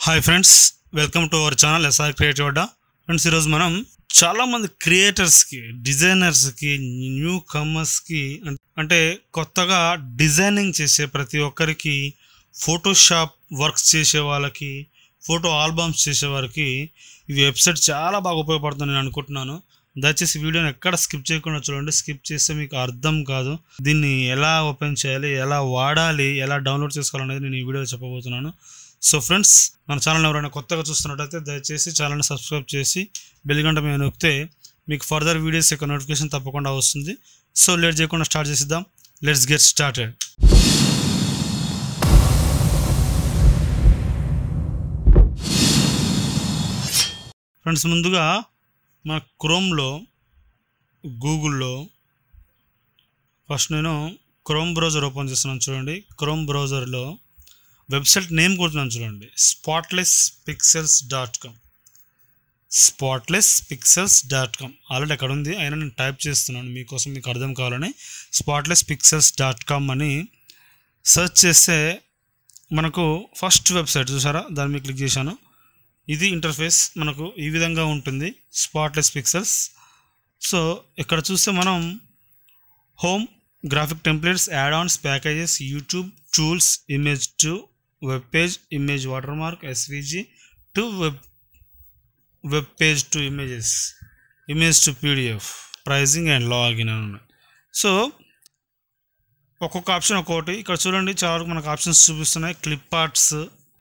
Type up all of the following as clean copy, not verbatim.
Hi friends, welcome to our channel S R creative Adda. Friends, ఈరోజు మనం చాలామంది క్రియేటర్స్కి, డిజైనర్స్కి, న్యూ కమర్స్కి అంటే కొత్తగా డిజైనింగ్ చేసే ప్రతి ఒక్కరికి, ఫోటోషాప్ వర్క్స్ చేసే వాళ్ళకి, ఫోటో ఆల్బమ్స్ చేసే వారికి ఈ వెబ్సైట్ చాలా బాగా ఉపయోగపడుతుంది నేను అనుకుంటున్నాను. దయచేసి వీడియోని ఎక్కడ స్కిప్ చేయకుండా చూడండి. స్కిప్ చేస్తే మీకు అర్థం కాదు. దీన్ని ఎలా ఓపెన్ చేయాలి, ఎలా వాడాలి, ఎలా డౌన్లోడ్ చేసుకోవాలనేది నేను ఈ వీడియోలో చెప్పబోతున్నాను. సో ఫ్రెండ్స్, మన ఛానల్ ఎవరైనా కొత్తగా చూస్తున్నట్టయితే దయచేసి ఛానల్ని సబ్స్క్రైబ్ చేసి బెల్ గంట మీద నొక్కితే మీకు ఫర్దర్ వీడియోస్ యొక్క నోటిఫికేషన్ తప్పకుండా వస్తుంది. సో లేట్ చేయకుండా స్టార్ట్ చేసిద్దాం. Let's get started. ఫ్రెండ్స్, ముందుగా మన క్రోమ్లో, గూగుల్లో ఫస్ట్ నేను క్రోమ్ బ్రౌజర్ ఓపెన్ చేస్తున్నాను. చూడండి, క్రోమ్ బ్రౌజర్లో వెబ్సైట్ నేమ్ కొడుతున్నాను. చూడండి, spotlesspixels.com. spotlesspixels.com ఆల్రెడీ అక్కడ ఉంది, అయినా నేను టైప్ చేస్తున్నాను మీకోసం, మీకు అర్థం కావాలని. spotlesspixels.com అని సెర్చ్ చేస్తే మనకు ఫస్ట్ వెబ్సైట్ చూసారా, దాని మీద క్లిక్ చేశాను. ఇది ఇంటర్ఫేస్ మనకు ఈ విధంగా ఉంటుంది, స్పాట్లెస్ పిక్సెల్స్. సో ఇక్కడ చూస్తే మనం home, graphic templates, add ons, packages, YouTube, tools, image to web page, image water mark, SVG to web page to images, image to PDF, pricing and login అని ఉన్నాయి. So ఒక్కొక్క option ఒక్కొక్కటి. ఇక్కడ చూడండి, చాలా వరకు మనకు ఆప్షన్స్ చూపిస్తున్నాయి. క్లిప్ ఆర్ట్స్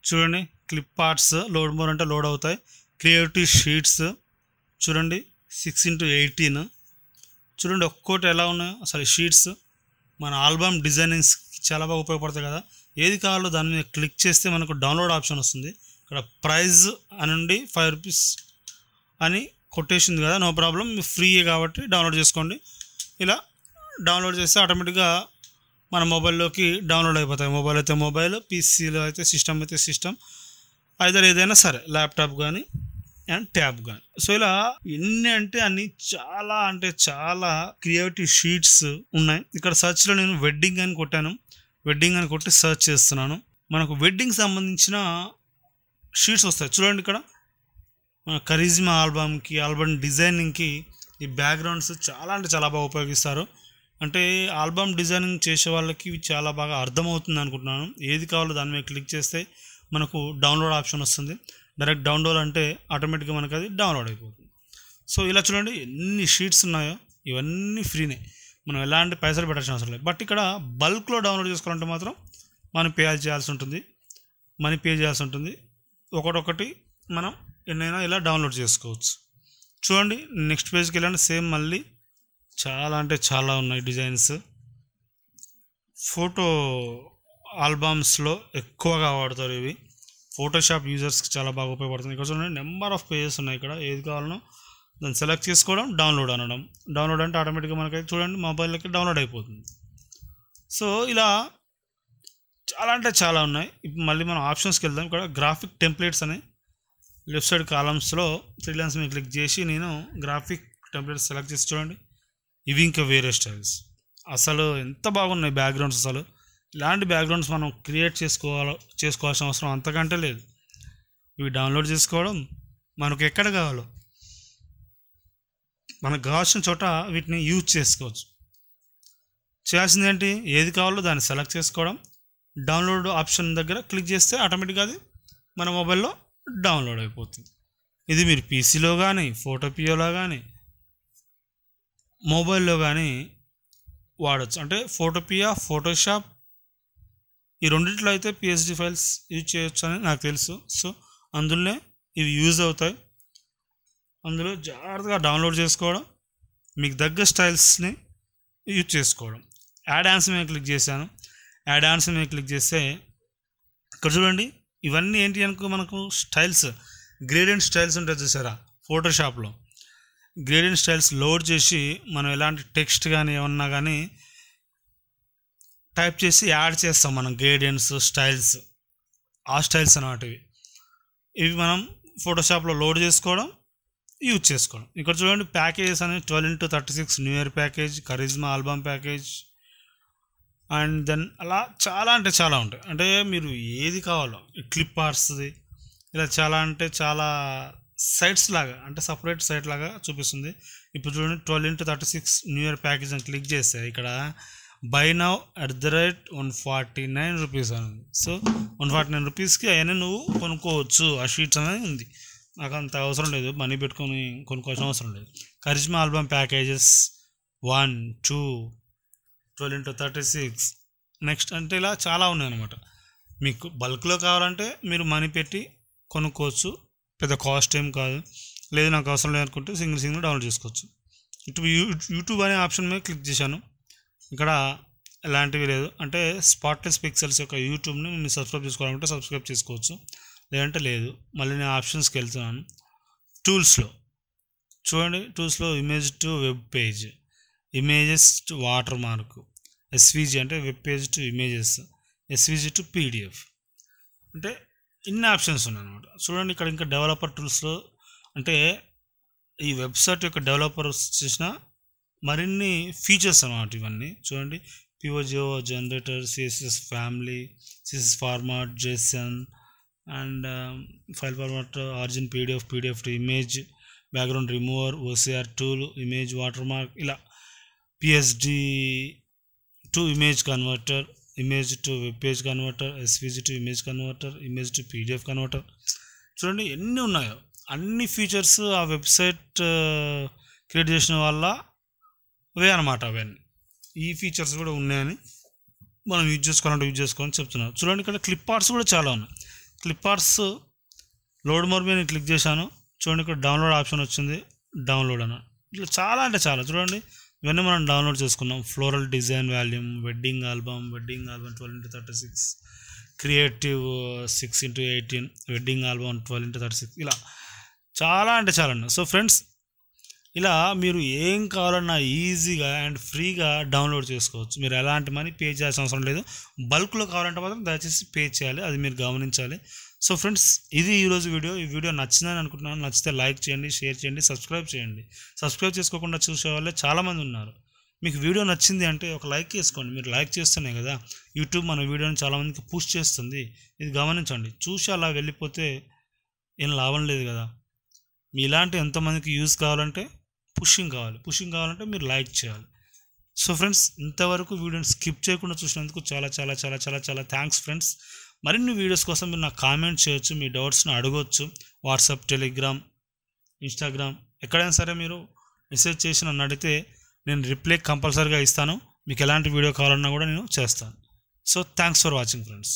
చూడండి, క్లిప్ ఆర్ట్స్ లోడ్ మోర్ అంటే లోడ్ అవుతాయి. క్రియేటివ్ షీట్స్ చూడండి, 6x18 చూడండి, ఒక్కోటి ఎలా ఉన్నాయో అసలు. షీట్స్ మన ఆల్బమ్ డిజైనింగ్స్కి చాలా బాగా ఉపయోగపడతాయి కదా. ఏది కావాలో దాని మీద క్లిక్ చేస్తే మనకు డౌన్లోడ్ ఆప్షన్ వస్తుంది. ఇక్కడ ప్రైజ్ అని 5 రూపీస్ అని కొట్టేసింది కదా, నో ప్రాబ్లం, ఫ్రీయే కాబట్టి డౌన్లోడ్ చేసుకోండి. ఇలా డౌన్లోడ్ చేస్తే ఆటోమేటిక్గా మన మొబైల్లోకి డౌన్లోడ్ అయిపోతాయి. మొబైల్ అయితే మొబైల్, పీసీలో అయితే సిస్టమ్ అయితే సిస్టమ్, ఐదర్ ఏదైనా సరే, ల్యాప్టాప్ కానీ అండ్ ట్యాబ్ కానీ. సో ఇలా ఎన్ని అంటే అన్ని చాలా క్రియేటివ్ షీట్స్ ఉన్నాయి. ఇక్కడ సర్చ్లో నేను వెడ్డింగ్ అని కొట్టాను. వెడ్డింగ్ అని కొట్టి సర్చ్ చేస్తున్నాను. మనకు వెడ్డింగ్ సంబంధించిన షీట్స్ వస్తాయి. చూడండి, ఇక్కడ మన కరిజ్మా ఆల్బమ్కి, ఆల్బమ్ డిజైనింగ్కి ఈ బ్యాక్గ్రౌండ్స్ చాలా బాగా ఉపయోగిస్తారు. అంటే ఆల్బమ్ డిజైనింగ్ చేసే వాళ్ళకి చాలా బాగా అర్థమవుతుంది అనుకుంటున్నాను. ఏది కావాలో దాని మీద క్లిక్ చేస్తే మనకు డౌన్లోడ్ ఆప్షన్ వస్తుంది. డైరెక్ట్ డౌన్లోడ్ అంటే ఆటోమేటిక్గా మనకు అది డౌన్లోడ్ అయిపోతుంది. సో ఇలా చూడండి, ఎన్ని షీట్స్ ఉన్నాయో, ఇవన్నీ ఫ్రీనే, మనం ఎలాంటి పైసలు పెట్టాల్సిన అవసరం లేదు. బట్ ఇక్కడ బల్క్లో డౌన్లోడ్ చేసుకోవాలంటే మాత్రం మనం పే చేయాల్సి ఉంటుంది. ఒకటొకటి మనం ఎన్నైనా ఇలా డౌన్లోడ్ చేసుకోవచ్చు. చూడండి, నెక్స్ట్ పేజ్కి వెళ్ళండి. సేమ్ మళ్ళీ చాలా ఉన్నాయి డిజైన్స్. ఫోటో ఆల్బమ్స్లో ఎక్కువగా వాడతారు ఇవి. ఫోటోషాప్ యూజర్స్కి చాలా బాగా ఉపయోగపడుతుంది. ఇక్కడ చూడండి, నెంబర్ ఆఫ్ పేజెస్ ఉన్నాయి. ఇక్కడ ఏది కావాలనో దాన్ని సెలెక్ట్ చేసుకోవడం, డౌన్లోడ్ అనడం. డౌన్లోడ్ అంటే ఆటోమేటిక్గా మనకైతే చూడండి మొబైల్లోకి డౌన్లోడ్ అయిపోతుంది. సో ఇలా చాలా ఉన్నాయి. ఇప్పుడు మళ్ళీ మనం ఆప్షన్స్కి వెళ్దాం. ఇక్కడ గ్రాఫిక్ టెంప్లెట్స్ అని లెఫ్ట్ సైడ్ కాలమ్స్లో 3 లైన్స్ మీద క్లిక్ చేసి నేను గ్రాఫిక్ టెంప్లెట్స్ సెలెక్ట్ చేసి చూడండి, ఇవి ఇంకా వేరే స్టైల్స్. అసలు ఎంత బాగున్నాయి బ్యాక్గ్రౌండ్స్. అసలు ఇలాంటి బ్యాక్గ్రౌండ్స్ మనం క్రియేట్ చేసుకోవాల్సిన అవసరం అంతకంటే లేదు. ఇవి డౌన్లోడ్ చేసుకోవడం, మనకు ఎక్కడ కావాలో, మనకు కావాల్సిన చోట వీటిని యూజ్ చేసుకోవచ్చు. చేయాల్సింది ఏంటి, ఏది కావాలో దాన్ని సెలెక్ట్ చేసుకోవడం, డౌన్లోడ్ ఆప్షన్ దగ్గర క్లిక్ చేస్తే ఆటోమేటిక్గా అది మన మొబైల్లో డౌన్లోడ్ అయిపోతుంది. ఇది మీరు పీసీలో కానీ, ఫోటోపియోలో కానీ, మొబైల్లో కానీ వాడచ్చు. అంటే ఫోటోపియా, ఫోటోషాప్ ఈ రెండిట్లో అయితే పిఎస్డి ఫైల్స్ యూజ్ చేయొచ్చు అని నాకు తెలుసు. సో అందులోనే ఇవి యూజ్ అవుతాయి. అందులో జాగ్రత్తగా డౌన్లోడ్ చేసుకోవడం, మీకు దగ్గర స్టైల్స్ని యూజ్ చేసుకోవడం. యాడ్ ఆన్స్ మీద క్లిక్ చేశాను. యాడ్ ఆన్స్ మీద క్లిక్ చేస్తే ఇక్కడ చూడండి, ఇవన్నీ ఏంటి అనుకో, మనకు స్టైల్స్, గ్రేడియంట్ స్టైల్స్ ఉంటాయి చూసారా ఫోటోషాప్లో. గ్రేడియంట్ స్టైల్స్ లోడ్ చేసి మనం ఎలాంటి టెక్స్ట్ కానీ ఏమన్నా కానీ టైప్ చేసి యాడ్ చేస్తాం మనం. గ్రేడియంట్స్, స్టైల్స్, ఆ స్టైల్స్ అన్నమాట ఇవి మనం ఫోటోషాప్లో లోడ్ చేసుకోవడం, యూజ్ చేసుకోవడం. ఇక్కడ చూడండి, ప్యాకేజెస్ అనేది 12x36 new year package, karizma album package, and then అలా చాలా ఉంటాయి. అంటే మీరు ఏది కావాలో, క్లిప్ ఆర్ట్స్ది, ఇలా చాలా అంటే చాలా సైట్స్ లాగా, అంటే సపరేట్ సైట్ లాగా చూపిస్తుంది. ఇప్పుడు చూడండి 12x36 న్యూ ఇయర్ ప్యాకేజ్ అని క్లిక్ చేస్తే ఇక్కడ బై నౌ @149 రూపీస్ అని. సో 149 రూపీస్కి అవన్నీ నువ్వు కొనుక్కోవచ్చు. ఆ షీట్స్ అనేది ఉంది. నాకు అంత అవసరం లేదు, మనీ పెట్టుకొని కొనుక్కోవాల్సిన అవసరం లేదు. Karizma album packages 1, 2, 12x36 next అంటే ఇలా చాలా ఉన్నాయన్నమాట. మీకు బల్క్లో కావాలంటే మీరు మనీ పెట్టి కొనుక్కోవచ్చు, పెద్ద కాస్ట్ ఏం కాదు. లేదు నాకు అవసరం లేదనుకుంటే సింగిల్ డౌన్లోడ్ చేసుకోవచ్చు. ఇటు యూట్యూబ్ అనే ఆప్షన్ మీద క్లిక్ చేశాను. ఇక్కడ ఎలాంటివి లేదు, అంటే స్పాట్లెస్ పిక్సెల్స్ యొక్క యూట్యూబ్ని నేను సబ్స్క్రైబ్ చేసుకోవాలంటే సబ్స్క్రైబ్ చేసుకోవచ్చు, లేదంటే లేదు. మళ్ళీ నేను ఆప్షన్స్కి వెళ్తున్నాను. టూల్స్లో చూడండి, టూల్స్లో image to web page, images to water mark, SVG అంటే web page to images, SVG to PDF, అంటే ఇన్ని ఆప్షన్స్ ఉన్నాయి అనమాట. చూడండి ఇక్కడ ఇంకా డెవలపర్ టూల్స్లో అంటే ఈ వెబ్సైట్ యొక్క డెవలపర్స్ చేసిన మరిన్ని ఫీచర్స్ అన్నమాట ఇవన్నీ. చూడండి పిఓజిఓ generator, CSS family, CSS format, JSON and file format, ఆర్జిన్ PDF to image, background remover, OCR tool, image water mark, ఇలా PSD to image converter, image to web page converter, SVG to image converter, image to PDF converter. చూడండి ఎన్ని ఉన్నాయో, అన్ని features ఆ website create చేసిన వల్ల అవే అనమాట. అవన్నీ ఈ ఫీచర్స్ కూడా ఉన్నాయని మనం యూజ్ చేసుకోవాలని చెప్తున్నాను. చూడండి ఇక్కడ క్లిప్ ఆర్ట్స్ కూడా చాలా ఉన్నాయి. క్లిప్ ఆర్ట్స్ లోడ్ మోర్ మీద నేను క్లిక్ చేశాను. చూడండి ఇక్కడ డౌన్లోడ్ ఆప్షన్ వచ్చింది, డౌన్లోడ్ అన్న. ఇట్లా చాలా అంటే చాలా చూడండి ఇవన్నీ మనం డౌన్లోడ్ చేసుకున్నాం. Floral design volume, wedding album 12x36, creative 6x18, wedding album 12x36, ఇలా చాలా అంటే చాలా ఉన్నాయి. సో ఫ్రెండ్స్ ఇలా మీరు ఏం కావాలన్నా ఈజీగా అండ్ ఫ్రీగా డౌన్లోడ్ చేసుకోవచ్చు. మీరు ఎలాంటి మనీ పే చేయాల్సిన అవసరం లేదు. బల్క్లో కావాలంటే మాత్రం దయచేసి పే చేయాలి, అది మీరు గమనించాలి. సో ఫ్రెండ్స్ ఇది ఈరోజు వీడియో. ఈ వీడియో నచ్చిందని అనుకుంటున్నాను. నచ్చితే లైక్ చేయండి, షేర్ చేయండి, సబ్స్క్రైబ్ చేయండి. సబ్స్క్రైబ్ చేసుకోకుండా చూసే వాళ్ళే చాలామంది ఉన్నారు. మీకు వీడియో నచ్చింది అంటే ఒక లైక్ చేసుకోండి. మీరు లైక్ చేస్తేనే కదా యూట్యూబ్ మన వీడియోని చాలామందికి పుష్ చేస్తుంది. ఇది గమనించండి. చూసి అలా వెళ్ళిపోతే ఏం లాభం లేదు కదా. మీ ఇలాంటి ఎంతమందికి యూజ్ కావాలంటే పుషింగ్ కావాలంటే మీరు లైక్ చేయాలి. సో ఫ్రెండ్స్ ఇంతవరకు వీడియోని స్కిప్ చేయకుండా చూసినందుకు చాలా చాలా చాలా చాలా చాలా థ్యాంక్స్ ఫ్రెండ్స్. మరిన్ని వీడియోస్ కోసం మీరు నాకు కామెంట్ చేయొచ్చు, మీ డౌట్స్ని అడగవచ్చు. వాట్సాప్, టెలిగ్రామ్, ఇన్స్టాగ్రామ్ ఎక్కడైనా సరే మీరు మెసేజ్ చేసి నన్ను అడిగితే నేను రిప్లై కంపల్సరీగా ఇస్తాను. మీకు ఎలాంటి వీడియో కావాలన్నా కూడా నేను చేస్తాను. So thanks for watching friends.